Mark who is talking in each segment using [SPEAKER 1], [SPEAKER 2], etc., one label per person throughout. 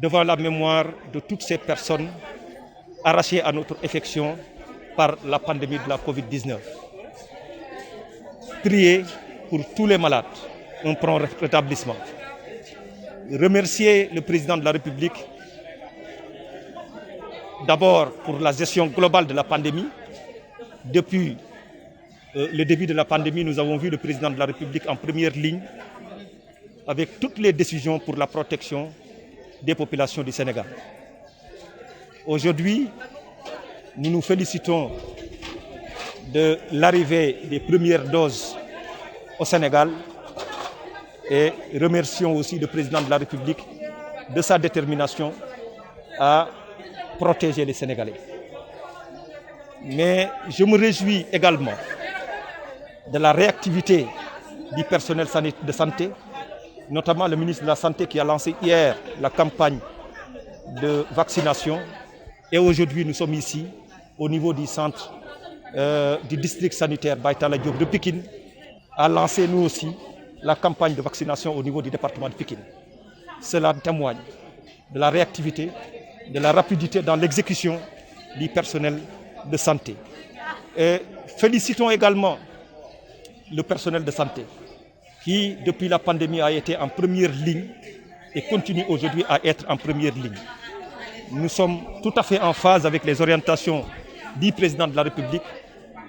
[SPEAKER 1] devant la mémoire de toutes ces personnes arrachées à notre affection par la pandémie de la Covid-19. Prier pour tous les malades un prompt rétablissement. Remercier le président de la République d'abord pour la gestion globale de la pandémie. Depuis le début de la pandémie, nous avons vu le président de la République en première ligne avec toutes les décisions pour la protection des populations du Sénégal. Aujourd'hui, nous nous félicitons de l'arrivée des premières doses au Sénégal et remercions aussi le président de la République de sa détermination à protéger les Sénégalais. Mais je me réjouis également de la réactivité du personnel de santé, notamment le ministre de la Santé qui a lancé hier la campagne de vaccination. Et aujourd'hui, nous sommes ici, au niveau du centre du district sanitaire Baïtala Diop de Pikine, à lancer nous aussi la campagne de vaccination au niveau du département de Pikine. Cela témoigne de la réactivité, de la rapidité dans l'exécution du personnel de santé. Et félicitons également le personnel de santé qui, depuis la pandémie, a été en première ligne et continue aujourd'hui à être en première ligne. Nous sommes tout à fait en phase avec les orientations du président de la République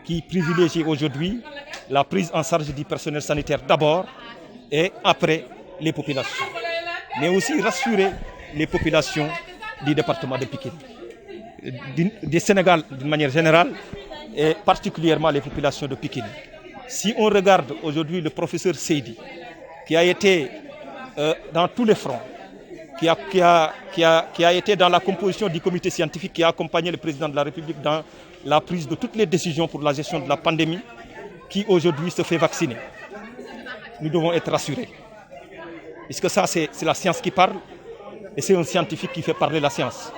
[SPEAKER 1] qui privilégie aujourd'hui la prise en charge du personnel sanitaire d'abord et après les populations. Mais aussi rassurer les populations du département de Pikine, du Sénégal d'une manière générale et particulièrement les populations de Pikine. Si on regarde aujourd'hui le professeur Seydi, qui a été dans tous les fronts, qui a été dans la composition du comité scientifique qui a accompagné le président de la République dans la prise de toutes les décisions pour la gestion de la pandémie, qui aujourd'hui se fait vacciner. Nous devons être rassurés. Puisque ça, c'est la science qui parle, et c'est un scientifique qui fait parler la science.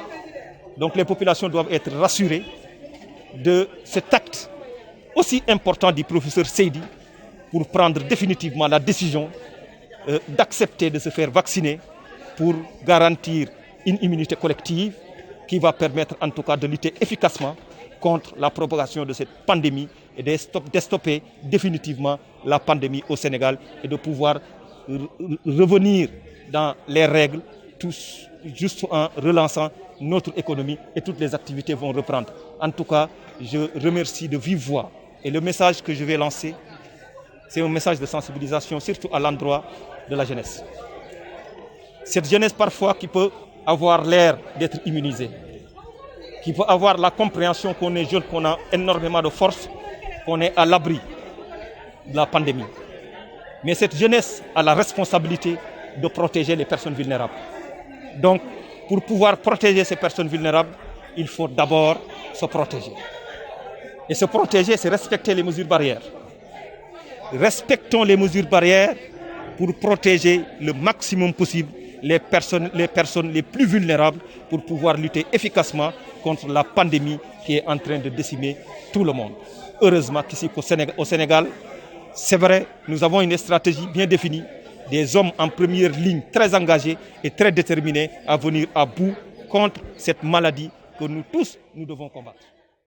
[SPEAKER 1] Donc les populations doivent être rassurées de cet acte aussi important du professeur Seydi pour prendre définitivement la décision d'accepter de se faire vacciner pour garantir une immunité collective qui va permettre en tout cas de lutter efficacement contre la propagation de cette pandémie et de stopper définitivement la pandémie au Sénégal et de pouvoir revenir dans les règles tous juste en relançant notre économie et toutes les activités vont reprendre. En tout cas, je remercie de vive voix et le message que je vais lancer, c'est un message de sensibilisation surtout à l'endroit de la jeunesse. Cette jeunesse parfois qui peut avoir l'air d'être immunisée, qui peut avoir la compréhension qu'on est jeune, qu'on a énormément de force, qu'on est à l'abri de la pandémie. Mais cette jeunesse a la responsabilité de protéger les personnes vulnérables. Donc, pour pouvoir protéger ces personnes vulnérables, il faut d'abord se protéger. Et se protéger, c'est respecter les mesures barrières. Respectons les mesures barrières pour protéger le maximum possible les personnes les plus vulnérables pour pouvoir lutter efficacement contre la pandémie qui est en train de décimer tout le monde. Heureusement qu'ici au Sénégal, c'est vrai, nous avons une stratégie bien définie, des hommes en première ligne très engagés et très déterminés à venir à bout contre cette maladie que nous tous, nous devons combattre.